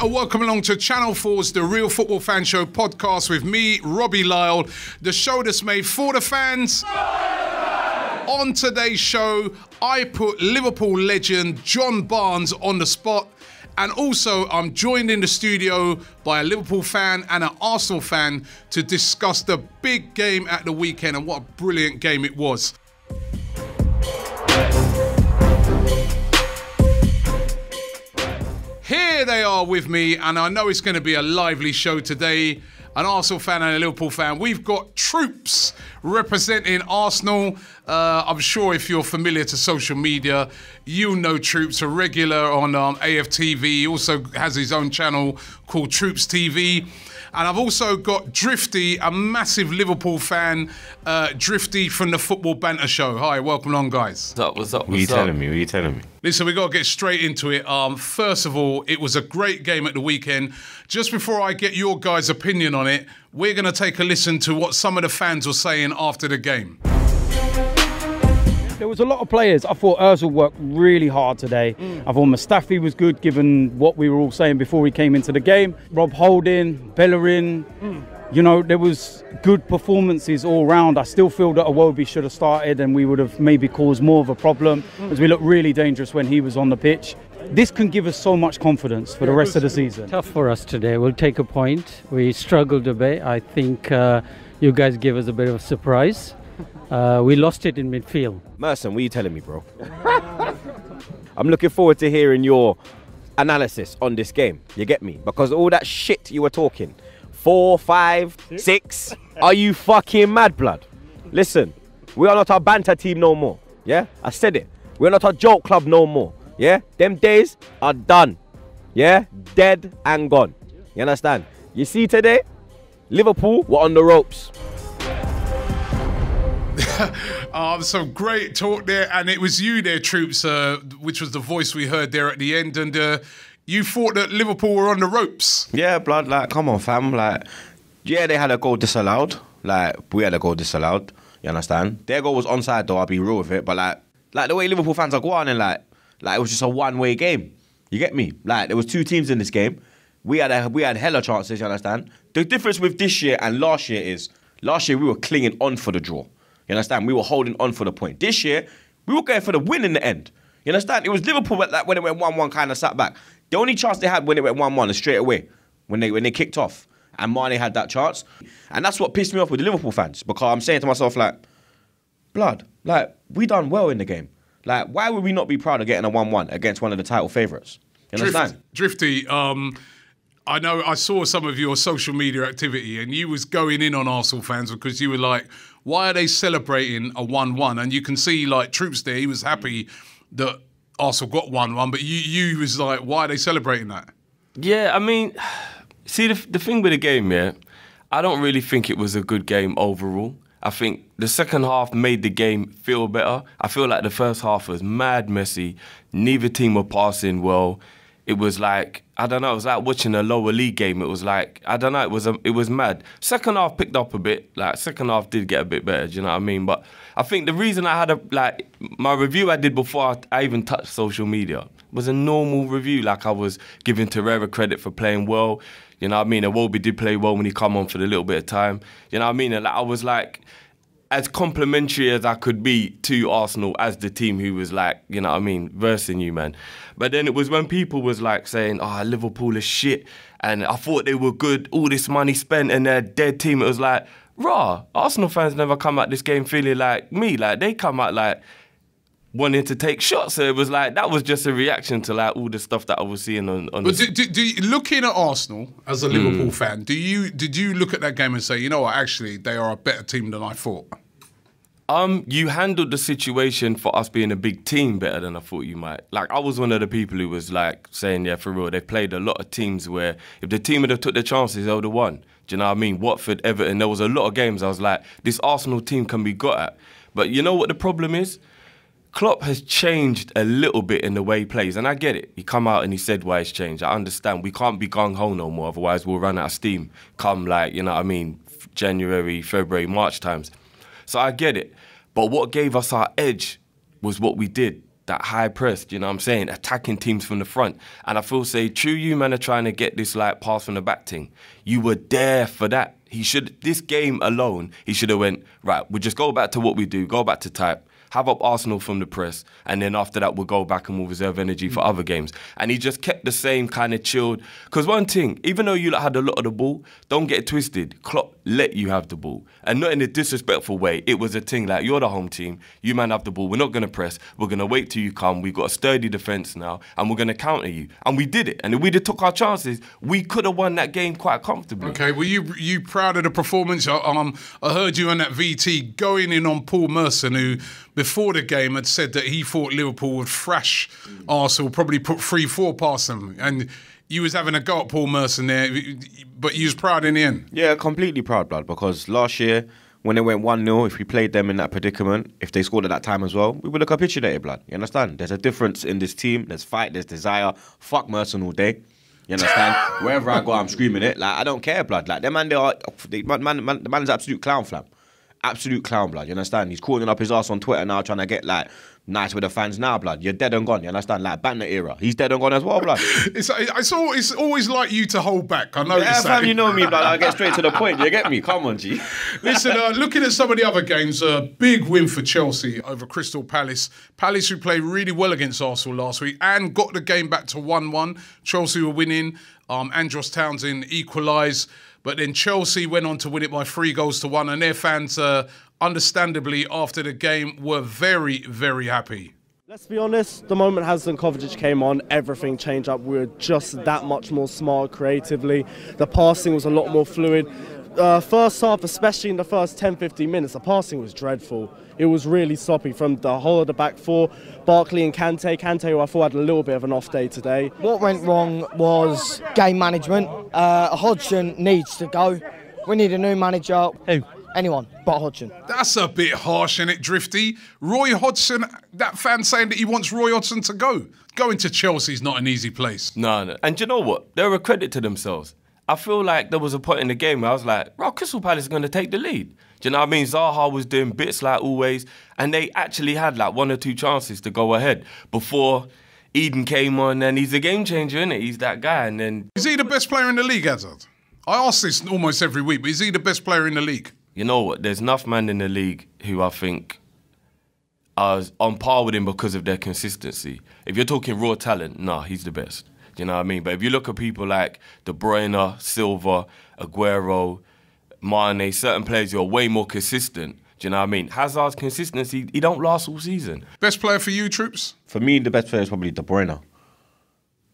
Welcome along to Channel 4's The Real Football Fan Show podcast with me, Robbie Lyle, the show that's made for the fans. On today's show, I put Liverpool legend John Barnes on the spot, and also I'm joined in the studio by a Liverpool fan and an Arsenal fan to discuss the big game at the weekend, and what a brilliant game it was. Here they are with me, and I know it's going to be a lively show today. An Arsenal fan and a Liverpool fan. We've got Troopz representing Arsenal. I'm sure if you're familiar to social media, you know Troopz, a regular on AFTV. He also has his own channel called Troopz TV. And I've also got Drifty, a massive Liverpool fan. Drifty from the Football Banter Show. Hi, welcome along, guys. What's up, what's up, What are you telling me? What are you telling me? Listen, we've got to get straight into it. First of all, it was a great game at the weekend. Just before I get your guys' opinion on it, we're going to take a listen to what some of the fans were saying after the game. There was a lot of players. I thought Ozil worked really hard today. I thought Mustafi was good, given what we were all saying before he came into the game. Rob Holding, Bellerin, you know, there was good performances all round. I still feel that Iwobi should have started, and we would have maybe caused more of a problem, as we looked really dangerous when he was on the pitch. This can give us so much confidence for the rest of the season. Tough for us today. We'll take a point. We struggled a bit. I think you guys gave us a bit of a surprise. We lost it in midfield. Merson, what are you telling me, bro? I'm looking forward to hearing your analysis on this game. You get me? Because all that shit you were talking, 4, 5, 6, are you fucking mad, blood? Listen, we are not a banter team no more. Yeah, I said it. We're not a joke club no more. Yeah, them days are done. Yeah, dead and gone. You understand? You see today, Liverpool were on the ropes. Some great talk there, and it was you there, Troopz, which was the voice we heard there at the end, and you thought that Liverpool were on the ropes. Yeah, blood, like, come on, fam, like, yeah, they had a goal disallowed, like, we had a goal disallowed, you understand? Their goal was onside, though, I'll be real with it, but, like the way Liverpool fans are going, and, like, it was just a one-way game, you get me? Like, there was two teams in this game, we had hella chances, you understand? The difference with this year and last year is, last year we were clinging on for the draw. You understand? We were holding on for the point. This year, we were going for the win in the end. You understand? It was Liverpool that when it went 1-1 kind of sat back. The only chance they had when it went 1-1 is straight away, when they kicked off. And Mane had that chance. And that's what pissed me off with the Liverpool fans. Because I'm saying to myself, like, blood, like, we done well in the game. Like, why would we not be proud of getting a 1-1 against one of the title favourites? You understand? Drifty, I know I saw some of your social media activity, and you was going in on Arsenal fans because you were like, why are they celebrating a 1-1? And you can see, like, Troopz there, he was happy that Arsenal got 1-1, but you was like, why are they celebrating that? Yeah, I mean, see, the thing with the game, yeah, I don't really think it was a good game overall. I think the second half made the game feel better. I feel like the first half was mad messy. Neither team were passing well. It was like, I don't know, it was like watching a lower league game. It was like, I don't know, it was mad. Second half picked up a bit, like second half did get a bit better, do you know what I mean? But I think the reason I had my review I did before I even touched social media was a normal review, like I was giving Torreira credit for playing well, you know what I mean? Iwobi did play well when he come on for the little bit of time, you know what I mean? And like, I was like, as complimentary as I could be to Arsenal as the team who was like, you know what I mean, versing you, man. But then it was when people was like saying, oh, Liverpool is shit, and I thought they were good, all this money spent, and they're a dead team. It was like, rah, Arsenal fans never come out this game feeling like me. Like, they come out like wanting to take shots. So it was like, that was just a reaction to like all the stuff that I was seeing on But looking at Arsenal as a Liverpool fan, did you look at that game and say, you know what, actually, they are a better team than I thought? You handled the situation for us being a big team better than I thought you might. Like, I was one of the people who was like saying, yeah, for real, they played a lot of teams where if the team would have took their chances, they would have won. Do you know what I mean? Watford, Everton, there was a lot of games I was like, this Arsenal team can be got at. But you know what the problem is? Klopp has changed a little bit in the way he plays, and I get it. He come out and he said why it's changed. I understand. We can't be gung-ho no more, otherwise we'll run out of steam come, like, you know what I mean, January, February, March times. So I get it. But what gave us our edge was what we did. that high press, do you know what I'm saying? Attacking teams from the front. And I feel, say, true, you man are trying to get this like pass from the back thing. You were there for that. This game alone, he should have went, right, we'll just go back to what we do, go back to type, have up Arsenal from the press, and then after that we'll go back and we'll reserve energy for other games. And he just kept the same kind of chilled. Because one thing, even though you had a lot of the ball, don't get it twisted. Klopp let you have the ball. And not in a disrespectful way. It was a thing like, you're the home team, you man have the ball, we're not going to press, we're going to wait till you come, we've got a sturdy defence now, and we're going to counter you. And we did it. And if we'd have took our chances, we could have won that game quite comfortably. Okay, were you proud of the performance? I heard you on that VT going in on Paul Merson, who before the game had said that he thought Liverpool would thrash Arsenal, probably put 3-4 past them. And you was having a go at Paul Merson there, but you was proud in the end. Yeah, completely proud, blood, because last year, when it went 1-0, if we played them in that predicament, if they scored at that time as well, we would have capitulated, blood. You understand? There's a difference in this team. There's fight, there's desire. Fuck Merson all day. You understand? Wherever I go, I'm screaming it. Like, I don't care, blood. Like, the man's absolute clown, flam. Absolute clown, blood. You understand? He's calling up his ass on Twitter now, trying to get like nice with the fans now, blood. You're dead and gone. You understand? Like Banter era. He's dead and gone as well, blood. It's always like you to hold back. I know. Yeah, fam, you know me, blood. I get straight to the point. You get me? Come on, G. Listen, looking at some of the other games, big win for Chelsea over Crystal Palace. Palace, who played really well against Arsenal last week and got the game back to 1-1. Chelsea were winning. Andros Townsend equalised. But then Chelsea went on to win it by 3-1, and their fans, understandably, after the game, were very, very happy. Let's be honest, the moment Hudson Kovacic came on, everything changed up. We were just that much more smart creatively. The passing was a lot more fluid. First half, especially in the first 10-15 minutes, the passing was dreadful. It was really sloppy from the whole of the back four. Barkley and Kante, who I thought had a little bit of an off day today. What went wrong was game management. Hodgson needs to go. We need a new manager. Who? Anyone but Hodgson. That's a bit harsh, isn't it, Drifty? Roy Hodgson, that fan saying that he wants Roy Hodgson to go. Going to Chelsea's not an easy place. No. And you know what? They're a credit to themselves. I feel like there was a point in the game where I was like, Crystal Palace is going to take the lead. Do you know what I mean? Zaha was doing bits like always, and they actually had like 1 or 2 chances to go ahead before Eden came on, and he's a game changer, isn't it? He's that guy, and then... Is he the best player in the league, Hazard? I ask this almost every week, but is he the best player in the league? You know what? There's enough men in the league who I think are on par with him because of their consistency. If you're talking raw talent, nah, he's the best. Do you know what I mean? But if you look at people like De Bruyne, Silva, Aguero, Mane, certain players who are way more consistent, do you know what I mean? Hazard's consistency, he don't last all season. Best player for you, Troopz? For me, the best player is probably De Bruyne.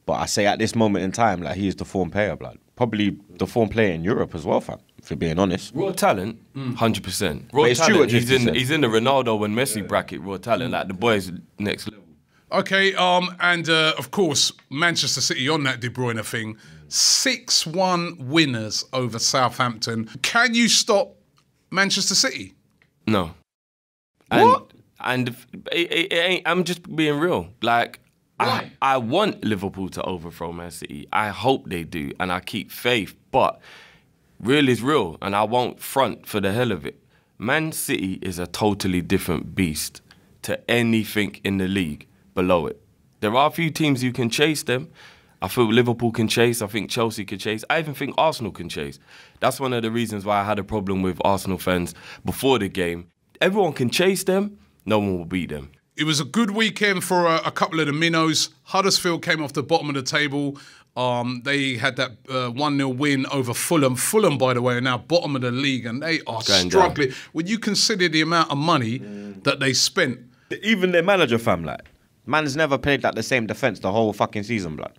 But I say at this moment in time, like, he is the form player, blood. Probably the form player in Europe as well, fam, if you're being honest. Raw talent, 100%. Raw talent, he's in the Ronaldo and Messi bracket, raw talent. Like, the boys next level. Okay, and of course, Manchester City on that De Bruyne thing. 6-1 winners over Southampton. Can you stop Manchester City? No. What? And it ain't, I'm just being real. Like, I want Liverpool to overthrow Man City. I hope they do, and I keep faith. But real is real, and I won't front for the hell of it. Man City is a totally different beast to anything in the league below it. There are a few teams who can chase them. I feel Liverpool can chase. I think Chelsea can chase. I even think Arsenal can chase. That's one of the reasons why I had a problem with Arsenal fans before the game. Everyone can chase them. No one will beat them. It was a good weekend for a couple of the minnows. Huddersfield came off the bottom of the table. They had that 1-0 win over Fulham. Fulham, by the way, are now bottom of the league, and they are struggling. Down. When you consider the amount of money that they spent. Even their manager, fam, like, man's never played like the same defence the whole fucking season, blood.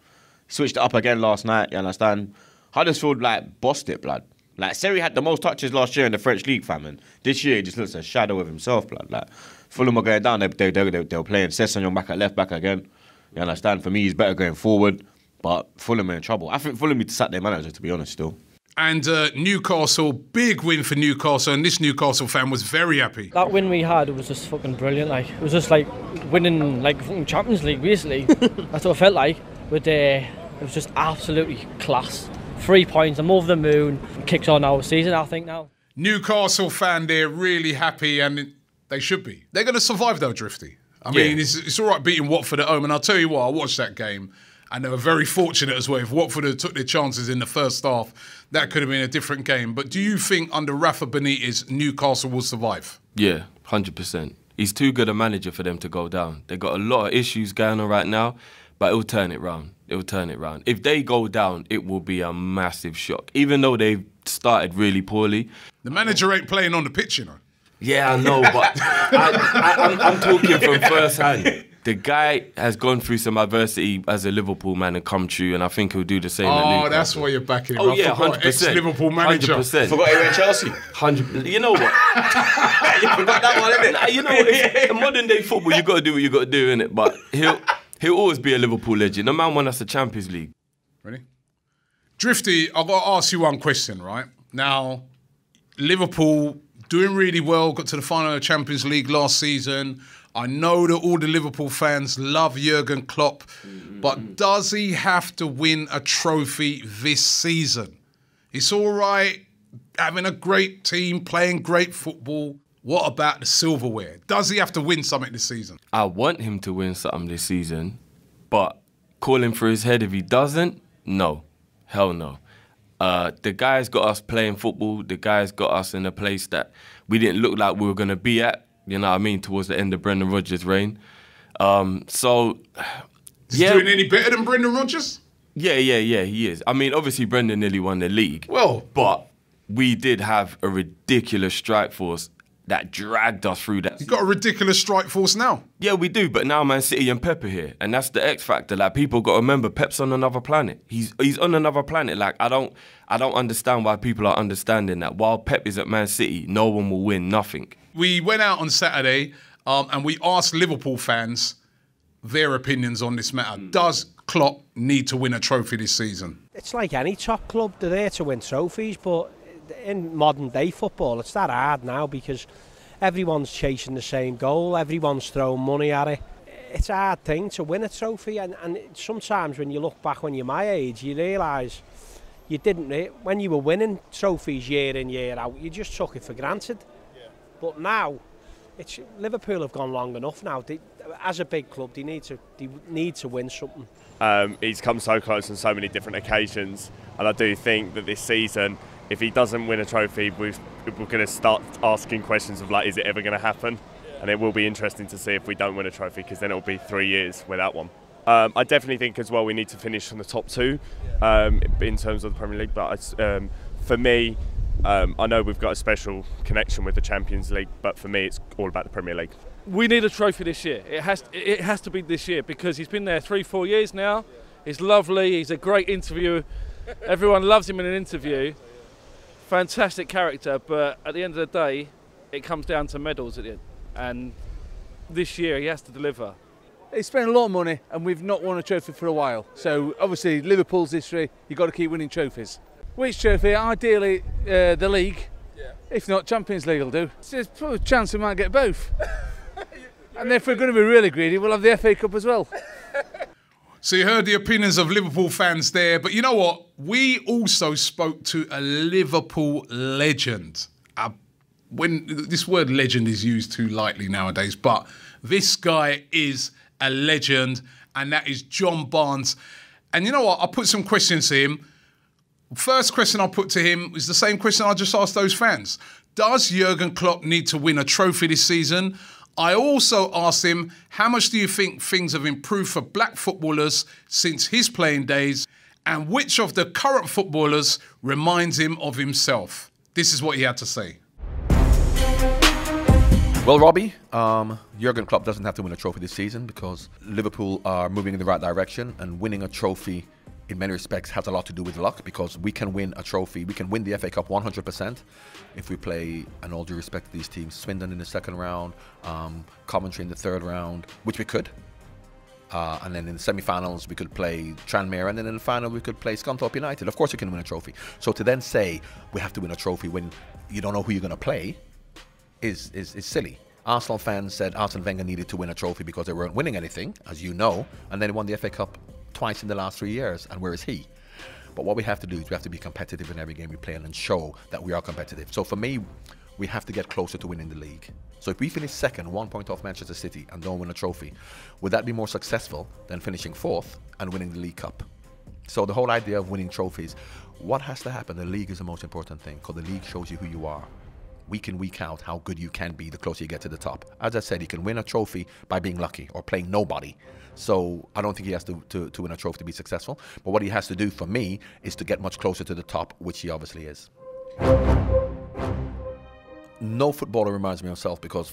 Switched it up again last night, you understand? Huddersfield, like, bossed it, blood. Like, Seri had the most touches last year in the French league, fam, and this year he just looks a shadow of himself, blood. Like, Fulham are going down, they were playing Sessegnon back at left back again. You understand? For me, he's better going forward, but Fulham are in trouble. I think Fulham need to sack their manager, to be honest, still. And Newcastle, big win for Newcastle, and this Newcastle fan was very happy. That win we had, it was just fucking brilliant. Like, it was just like winning like fucking Champions League, basically. That's what it felt like. But it was just absolutely class. 3 points, I'm over the moon. Kicks on our season, I think, now. Newcastle fan, they're really happy, and they should be. They're going to survive, though, Drifty. I mean, it's all right beating Watford at home, and I'll tell you what, I watched that game, and they were very fortunate as well. If Watford had took their chances in the first half, that could have been a different game. But do you think under Rafa Benitez, Newcastle will survive? Yeah, 100%. He's too good a manager for them to go down. They've got a lot of issues going on right now, but it'll turn it round. It'll turn it round. If they go down, it will be a massive shock, even though they've started really poorly. The manager ain't playing on the pitch, you know. Yeah, I know, but I'm talking from first hand. The guy has gone through some adversity as a Liverpool man and come true, and I think he'll do the same at Newcastle. Oh, that's why you're backing him. Oh, yeah, 100%. Ex-Liverpool manager. 100%. Forgot he went Chelsea. 100%. You know what? You forgot that one, innit? You know what? In modern day football, you got to do what you got to do, innit? But he'll always be a Liverpool legend. The man won us the Champions League. Ready? Drifty, I've got to ask you one question, right? Now, Liverpool doing really well, got to the final of the Champions League last season. I know that all the Liverpool fans love Jürgen Klopp, but does he have to win a trophy this season? It's all right having a great team, playing great football. What about the silverware? Does he have to win something this season? I want him to win something this season, but calling for his head if he doesn't, no. Hell no. The guy's got us playing football. The guy's got us in a place that we didn't look like we were going to be at, you know what I mean, towards the end of Brendan Rodgers' reign. So, Is he doing any better than Brendan Rodgers? Yeah, he is. I mean, obviously, Brendan nearly won the league. Well, but we did have a ridiculous strike force that dragged us through that. You've got a ridiculous strike force now. Yeah, we do, but now Man City and Pep are here, and that's the X factor. Like, people got to remember, Pep's on another planet. He's on another planet. Like, I don't understand why people are understanding that. While Pep is at Man City, no one will win nothing. We went out on Saturday and we asked Liverpool fans their opinions on this matter. Does Klopp need to win a trophy this season? It's like any top club, they're there to win trophies, but in modern day football, it's that hard now because everyone's chasing the same goal, everyone's throwing money at it. It's a hard thing to win a trophy, and sometimes when you look back when you're my age, you realise you didn't, when you were winning trophies year in, year out, you just took it for granted. Yeah. But now, Liverpool have gone long enough now. As a big club, they need to win something. He's come so close on so many different occasions, and I do think that this season, if he doesn't win a trophy, we're going to start asking questions of like, is it ever going to happen? Yeah. And it will be interesting to see if we don't win a trophy, because then it'll be 3 years without one. I definitely think as well we need to finish in the top two in terms of the Premier League. But for me, I know we've got a special connection with the Champions League, but for me, it's all about the Premier League. We need a trophy this year. It has to be this year because he's been there 3-4 years now. He's lovely. He's a great interviewer. Everyone loves him in an interview. Fantastic character, but at the end of the day, it comes down to medals at the end. And this year, he has to deliver. He spent a lot of money, and we've not won a trophy for a while. So obviously, Liverpool's history, you've got to keep winning trophies. Which trophy? Ideally, the league. Yeah. If not, Champions League will do. There's probably a chance we might get both. And if we're going to be really greedy, we'll have the FA Cup as well. So you heard the opinions of Liverpool fans there, but you know what? We also spoke to a Liverpool legend. When this word legend is used too lightly nowadays, but this guy is a legend, and that is John Barnes. And you know what? I put some questions to him. First question I put to him was the same question I just asked those fans. Does Jürgen Klopp need to win a trophy this season? I also asked him, how much do you think things have improved for black footballers since his playing days, and which of the current footballers reminds him of himself? This is what he had to say. Well, Robbie, Jürgen Klopp doesn't have to win a trophy this season because Liverpool are moving in the right direction, and winning a trophy in many respects has a lot to do with luck, because we can win a trophy, we can win the FA Cup 100% if we play, and all due respect to these teams, Swindon in the second round, Coventry in the third round, which we could. And then in the semi-finals we could play Tranmere, and then in the final we could play Scunthorpe United. Of course you can win a trophy. So to then say we have to win a trophy when you don't know who you're going to play is silly. Arsenal fans said Arsene Wenger needed to win a trophy because they weren't winning anything, as you know, and then he won the FA Cup twice in the last 3 years, and where is he? But what we have to do is we have to be competitive in every game we play and show that we are competitive. So for me, we have to get closer to winning the league. So if we finish second, 1 point off Manchester City, and don't win a trophy, would that be more successful than finishing fourth and winning the League Cup? So the whole idea of winning trophies, what has to happen? The league is the most important thing, because the league shows you who you are. Week in, week out, how good you can be the closer you get to the top. As I said, you can win a trophy by being lucky or playing nobody. So I don't think he has to win a trophy to be successful. But what he has to do for me is to get much closer to the top, which he obviously is. No footballer reminds me of himself because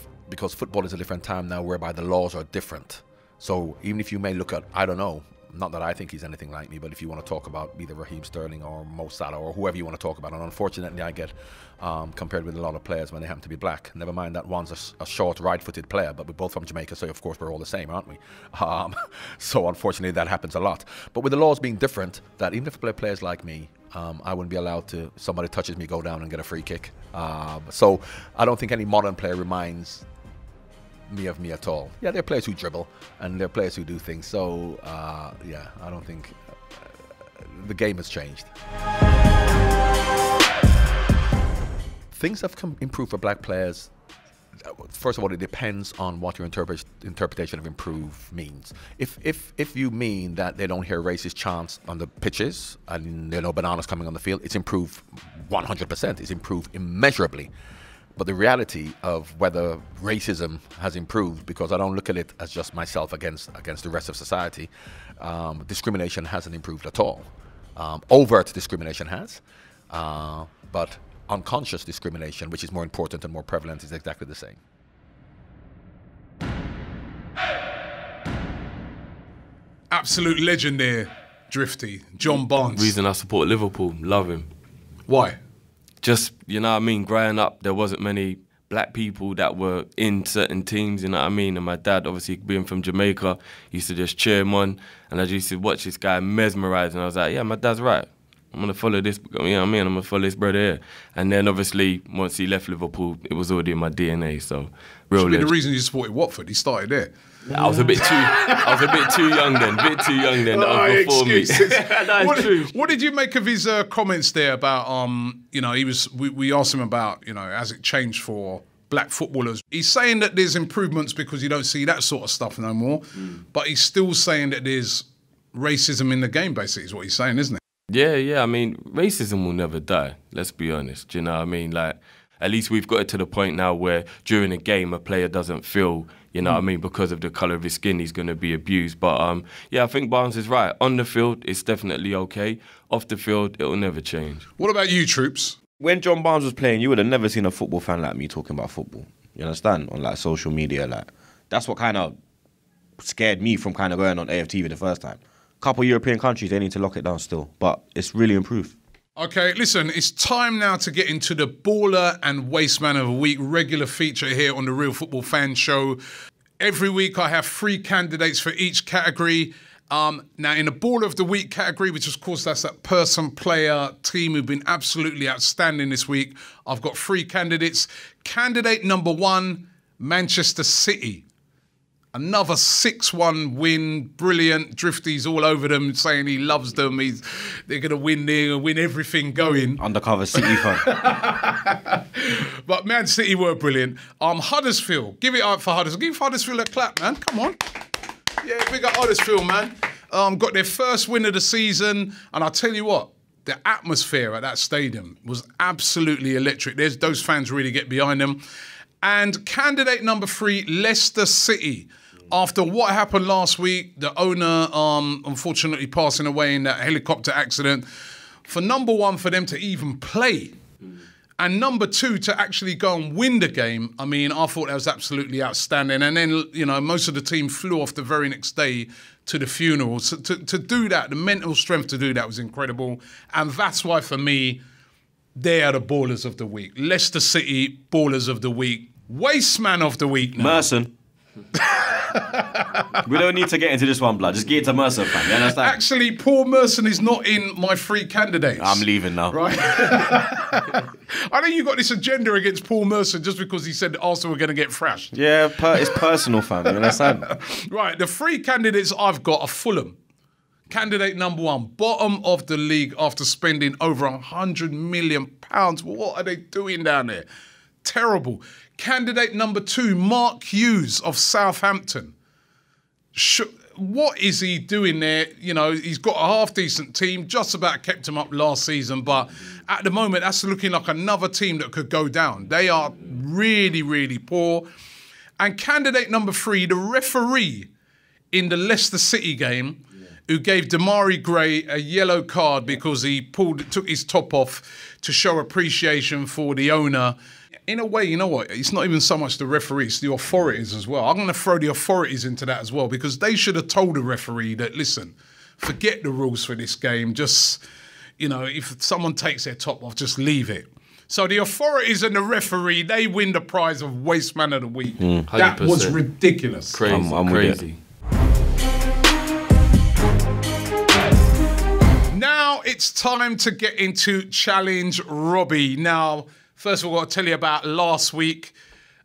football is a different time now whereby the laws are different. So even if you may look at, I don't know, not that I think he's anything like me, but if you want to talk about either Raheem Sterling or Mo Salah or whoever you want to talk about, and unfortunately I get compared with a lot of players when they happen to be black. Never mind that one's a short, right-footed player, but we're both from Jamaica, so of course we're all the same, aren't we? So unfortunately that happens a lot. But with the laws being different, that even if players like me, I wouldn't be allowed to, somebody touches me, go down and get a free kick. So I don't think any modern player reminds me of me at all. Yeah, there are players who dribble and there are players who do things. So yeah, I don't think the game has changed. Things have improved for black players. First of all, it depends on what your interpretation of improve means. If you mean that they don't hear racist chants on the pitches and there are no bananas coming on the field, it's improved 100%. It's improved immeasurably. But the reality of whether racism has improved, because I don't look at it as just myself against the rest of society, discrimination hasn't improved at all. Overt discrimination has, but unconscious discrimination, which is more important and more prevalent, is exactly the same. Absolute legend there, Drifty. John Barnes. Reason I support Liverpool, love him. Why? Just, you know what I mean, growing up, there wasn't many black people that were in certain teams, you know what I mean? And my dad, obviously, being from Jamaica, used to just cheer him on. And I used to watch this guy mesmerised, and I was like, yeah, my dad's right. I'm going to follow this, you know what I mean? I'm going to follow this brother here. And then, obviously, once he left Liverpool, it was already in my DNA, so real legend. The reason you supported Watford, he started there. I was a bit too young then. That was before me. That is true. What did you make of his comments there about you know, we asked him about, you know, has it changed for black footballers? He's saying that there's improvements because you don't see that sort of stuff no more, but he's still saying that there's racism in the game, basically, is what he's saying, isn't it? Yeah, I mean, racism will never die, let's be honest, do you know what I mean? Like, at least we've got it to the point now where during a game a player doesn't feel, you know what I mean, because of the colour of his skin he's going to be abused. But yeah, I think Barnes is right. On the field, it's definitely okay. Off the field, it'll never change. What about you, Troopz? When John Barnes was playing, you would have never seen a football fan like me talking about football. You understand? On like social media, like that's what kind of scared me from kind of going on AFTV the first time. Couple European countries, they need to lock it down still, but it's really improved. Okay, listen, it's time now to get into the Baller and Wasteman of the Week, regular feature here on the Real Football Fan Show. Every week I have 3 candidates for each category. Now, in the Baller of the Week category, which of course that's that person, player, team who've been absolutely outstanding this week, I've got 3 candidates. Candidate number 1, Manchester City. Another 6-1 win, brilliant. Drifty's all over them, saying he loves them. They're going to win. They're going to win everything going. Undercover City fan. But Man City were brilliant. Huddersfield, give it up for Huddersfield. Give Huddersfield a clap, man. Come on. Yeah, big up Huddersfield, man. Got their first win of the season, and I'll tell you what, the atmosphere at that stadium was absolutely electric. Those fans really get behind them. And candidate number 3, Leicester City. After what happened last week, the owner unfortunately passing away in that helicopter accident, for number 1, for them to even play, and number 2, to actually go and win the game, I mean, I thought that was absolutely outstanding. And then, you know, most of the team flew off the very next day to the funeral. So to do that, the mental strength to do that was incredible. And that's why, for me, they are the Ballers of the Week. Leicester City, Ballers of the Week. Wasteman of the Week now. Merson. We don't need to get into this one, blood. Just get into Merson, fam. You understand? Actually, Paul Merson is not in my 3 candidates. I'm leaving now. Right? I think you got this agenda against Paul Merson just because he said Arsenal were going to get thrashed. Yeah, it's personal, fam. You understand? Right, the 3 candidates I've got are Fulham. Candidate number 1, bottom of the league after spending over £100 million. What are they doing down there? Terrible. Candidate number 2, Mark Hughes of Southampton. What is he doing there? You know, he's got a half-decent team, just about kept him up last season, but at the moment, that's looking like another team that could go down. They are really, really poor. And candidate number 3, the referee in the Leicester City game, who gave Damari Gray a yellow card because he took his top off to show appreciation for the owner. In a way, you know what? It's not even so much the referee, it's the authorities as well. I'm going to throw the authorities into that as well, because they should have told the referee that, listen, forget the rules for this game. Just, you know, if someone takes their top off, just leave it. So the authorities and the referee, they win the prize of Wasteman of the Week. That was ridiculous. Crazy, I'm crazy. Now it's time to get into Challenge Robbie. Now, first of all, I've got to tell you about last week.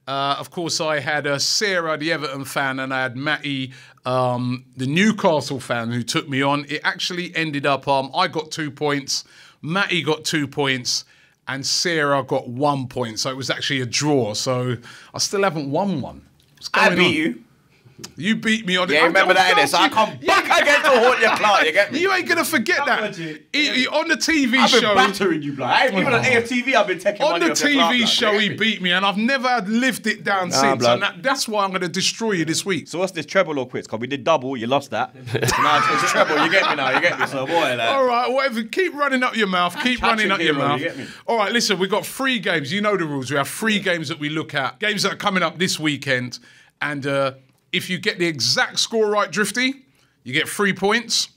Of course, I had Sarah, the Everton fan, and I had Matty, the Newcastle fan, who took me on. It actually ended up, I got 2 points, Matty got 2 points, and Sarah got 1 point. So it was actually a draw. So I still haven't won one. I beat you. You beat me on it. Yeah, remember that, innit? So I come back again to haunt your clout, you get me? You ain't going to forget that. On the TV I've been show... battering you, blood. Even on AFTV, I've been taking money off your clout. On the TV show, he beat me, and I've never lived it down since. blood. And that's why I'm going to destroy you this week. So what's this, treble or quits? Because we did double, you lost that. So now it's treble, you get me now, you get me? So boy, like... All right, whatever. Keep running up your mouth. Keep running up your mouth. You get me? All right, listen, we've got 3 games. You know the rules. We have 3 games that we look at. Games that are coming up this weekend. And if you get the exact score right, Drifty, you get 3 points.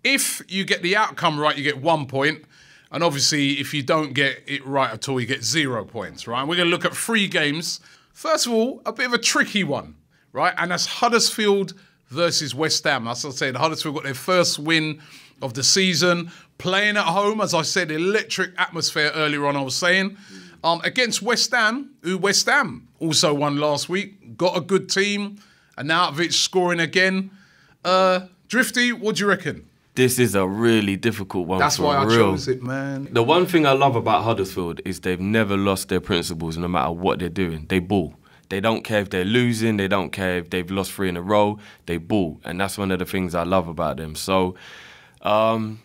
If you get the outcome right, you get 1 point. And obviously, if you don't get it right at all, you get 0 points, right? We're going to look at 3 games. First of all, a bit of a tricky one, right? And that's Huddersfield versus West Ham. As I said, Huddersfield got their first win of the season. Playing at home, as I said, electric atmosphere earlier on, I was saying. Against West Ham, who West Ham also won last week. Got a good team. And now it's scoring again. Drifty, what do you reckon? This is a really difficult one. That's why I real. chose it, man. The one thing I love about Huddersfield is they've never lost their principles no matter what they're doing. They ball. They don't care if they're losing. They don't care if they've lost 3 in a row. They ball. And that's one of the things I love about them. So I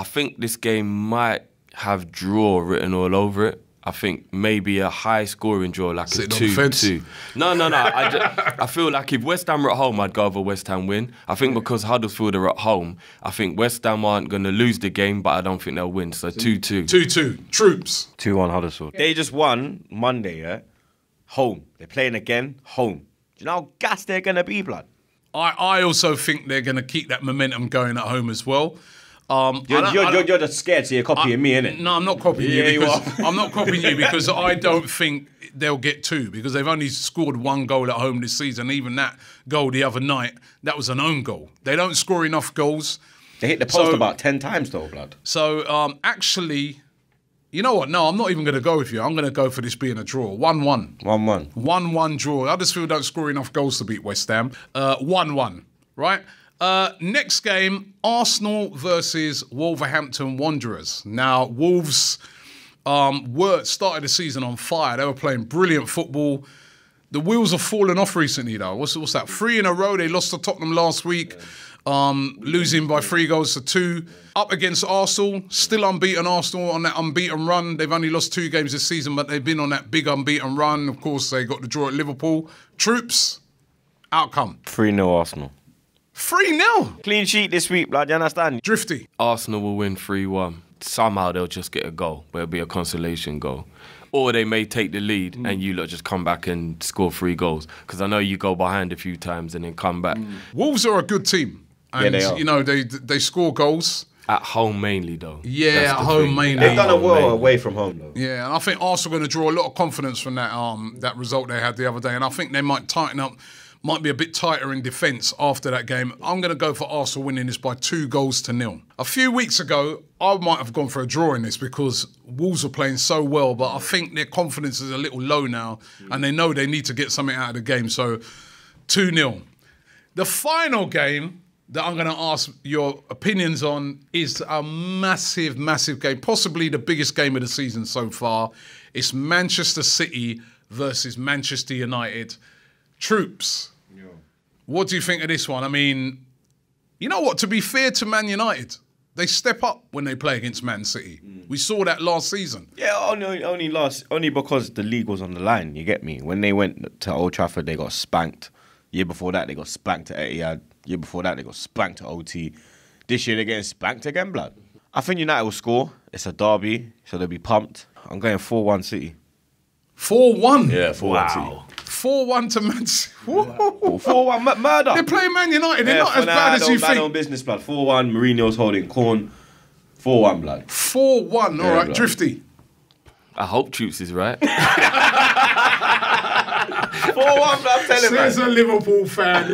think this game might have draw written all over it. I think maybe a high-scoring draw, like a 2-2. No. I feel like if West Ham are at home, I'd go over West Ham win. I think because Huddersfield are at home, I think West Ham aren't going to lose the game, but I don't think they'll win. So 2-2. 2-2. Troopz. 2-1 Huddersfield. They just won Monday, yeah? Home. They're playing again, home. Do you know how gassed they're going to be, blood? I also think they're going to keep that momentum going at home as well. You're just scared, so you're copying me, innit? No, I'm not copying you. Because I'm not copying you because I don't think they'll get 2 because they've only scored 1 goal at home this season. Even that goal the other night, that was an own goal. They don't score enough goals. They hit the post about 10 times though, blood. So actually, you know what? No, I'm not even going to go with you. I'm going to go for this being a draw. 1-1. 1-1. 1-1 draw. Huddersfield don't score enough goals to beat West Ham. 1-1, right? Next game, Arsenal versus Wolverhampton Wanderers. Now, Wolves started the season on fire. They were playing brilliant football. The wheels have fallen off recently, though. What's that? 3 in a row. They lost to Tottenham last week, losing by 3 goals to 2. Up against Arsenal, still unbeaten Arsenal on that unbeaten run. They've only lost 2 games this season, but they've been on that big unbeaten run. Of course, they got the draw at Liverpool. Troopz, outcome. 3-0 Arsenal. 3-0. Clean sheet this week, blood, you understand? Drifty. Arsenal will win 3-1. Somehow they'll just get a goal, where it'll be a consolation goal. Or they may take the lead and you lot just come back and score 3 goals. Because I know you go behind a few times and then come back. Wolves are a good team. And, yeah, they are. You know, they score goals. At home mainly, though. Yeah, at home mainly. They've done it well away from home, though. Yeah, and I think Arsenal are going to draw a lot of confidence from that result they had the other day. And I think they might tighten up. Might be a bit tighter in defence after that game. I'm going to go for Arsenal winning this by 2-0. A few weeks ago, I might have gone for a draw in this because Wolves were playing so well, but I think their confidence is a little low now and they know they need to get something out of the game. So 2-0. The final game, that I'm going to ask your opinions on is a massive, massive game, possibly the biggest game of the season so far. It's Manchester City versus Manchester United. Troopz, what do you think of this one? I mean, you know what? To be fair to Man United, they step up when they play against Man City. We saw that last season. Yeah, only because the league was on the line. You get me? When they went to Old Trafford, they got spanked. Year before that, they got spanked at Etihad. Year before that, they got spanked at OT. This year, they're getting spanked again, blood. I think United will score. It's a derby, so they'll be pumped. I'm going 4-1 City. 4-1? Yeah, 4-1 City. 4-1 to Man City. 4-1 murder. They're playing Man United. They're not as bad as you think. On business, blood. 4-1. Mourinho's holding corn. 4-1, blood. 4-1. All right, blood. Drifty. I hope Troopz is right. 4-1, I'm telling you. Says a Liverpool fan.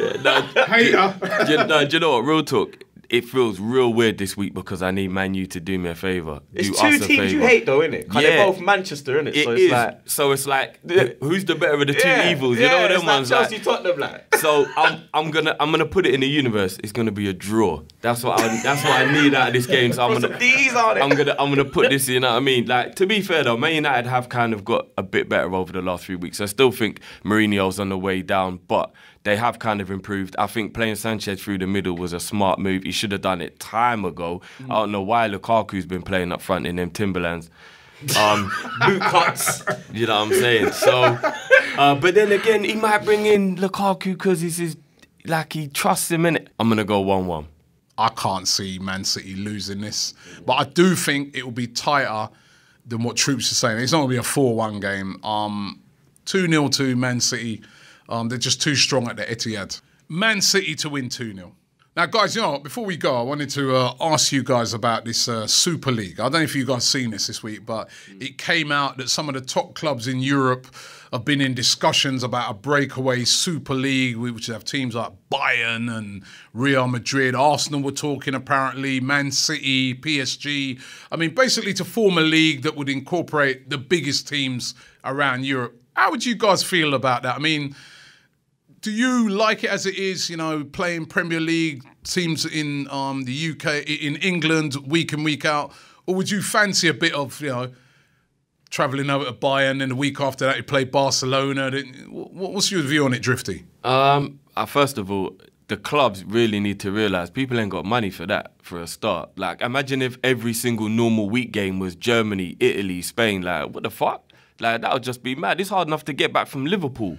Hater. Do you know what? Real talk. It feels real weird this week because I need Man U to do me a favour. It's two teams you hate though, innit? Because they're both Manchester, innit? So it's like who's the better of the two evils? You know what them ones like? Chelsea, Tottenham, like. So I'm gonna put it in the universe. It's gonna be a draw. That's what I need out of this game. So I'm gonna put this in. You know what I mean? Like, to be fair though, Man United have kind of got a bit better over the last 3 weeks. I still think Mourinho's on the way down, but they have kind of improved. I think playing Sanchez through the middle was a smart move. He should have done it time ago. I don't know why Lukaku's been playing up front in them Timberlands. Boot cuts, you know what I'm saying? So, but then again, he might bring in Lukaku because he trusts him in it. I'm going to go 1-1. I can't see Man City losing this. But I do think it will be tighter than what Troopz is saying. It's not going to be a 4-1 game. 2-0 to Man City. They're just too strong at the Etihad. Man City to win 2-0. Now, guys, you know what? Before we go, I wanted to ask you guys about this Super League. I don't know if you guys seen this week, but it came out that some of the top clubs in Europe have been in discussions about a breakaway Super League, which have teams like Bayern and Real Madrid. Arsenal were talking, apparently, Man City, PSG. I mean, basically to form a league that would incorporate the biggest teams around Europe. How would you guys feel about that? I mean, do you like it as it is, you know, playing Premier League teams in the UK, in England, week in, week out? Or would you fancy a bit of, you know, travelling over to Bayern and the week after that you play Barcelona? What's your view on it, Drifty? First of all, the clubs really need to realise people ain't got money for that, for a start. Like, imagine if every single normal week game was Germany, Italy, Spain. Like, what the fuck? Like, that would just be mad. It's hard enough to get back from Liverpool.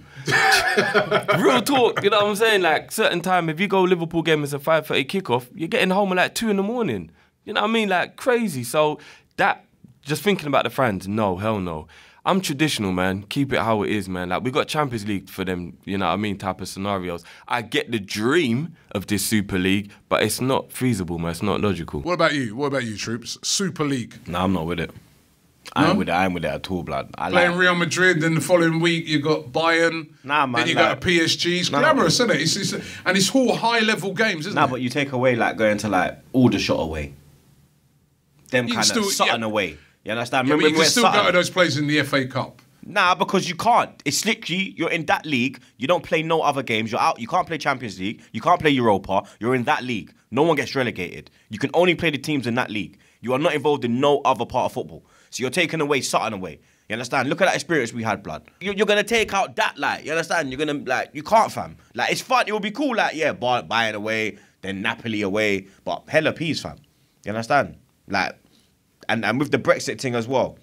Real talk, you know what I'm saying? Like, certain time, if you go Liverpool game as a 5:30 kickoff, you're getting home at like 2 in the morning. You know what I mean? Like, crazy. So that, just thinking about the fans, no, hell no. I'm traditional, man. Keep it how it is, man. Like, we got Champions League for them, you know what I mean, type of scenarios. I get the dream of this Super League, but it's not feasible, man. It's not logical. What about you? What about you, Troopz? Super League? No, I'm not with it. I ain't with it at all, blood. Playing Real Madrid, then the following week you got Bayern. Nah, man. Then you got a PSG. It's glamorous, isn't it? And it's all high-level games, isn't it? Nah, but you take away, like, going to, like, Aldershot away. Them kind of Sutton away. You understand? Yeah, but you can still go to those places in the FA Cup. Nah, because you can't. It's literally, you're in that league. You don't play no other games. You're out. You can't play Champions League. You can't play Europa. You're in that league. No one gets relegated. You can only play the teams in that league. You are not involved in no other part of football. So you're taking away Sutton away. You understand? Look at that experience we had, blood. You're going to take out that, like, you understand? You're going to, like, you can't, fam. Like, it's fun. It would be cool, like, yeah, Bayern away, then Napoli away, but hella peas, fam. You understand? Like, and with the Brexit thing as well,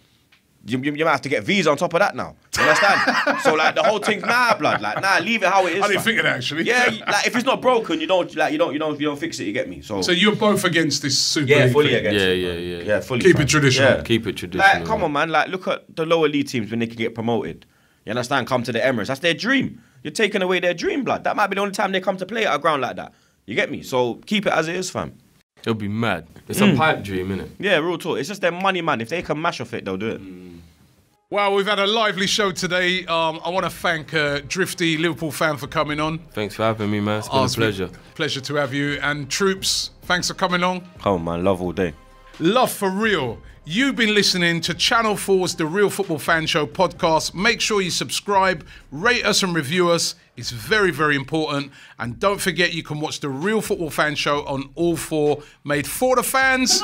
you might have to get visa on top of that now. You understand? So, like, the whole thing's blood. Like, leave it how it is. I didn't think of that, actually. Yeah, like, if it's not broken, you don't fix it. You get me? So you're both against this Super League? Fully against it. Yeah, fully. Keep it traditional. Yeah. Keep it traditional. Like, come on, man. Like, look at the lower league teams when they can get promoted. You understand? Come to the Emirates. That's their dream. You're taking away their dream, blood. That might be the only time they come to play at a ground like that. You get me? So keep it as it is, fam. It'll be mad. It's a pipe dream, innit? Yeah, real talk. It's just their money, man. If they can mash off it, they'll do it. Well, we've had a lively show today. I want to thank Drifty, Liverpool fan, for coming on. Thanks for having me, man. It's been a pleasure. Pleasure to have you. And Troopz, thanks for coming on. Come on, man. Love all day. Love for real. You've been listening to Channel 4's The Real Football Fan Show podcast. Make sure you subscribe, rate us and review us. It's very, very important. And don't forget you can watch The Real Football Fan Show on All 4, made for the fans.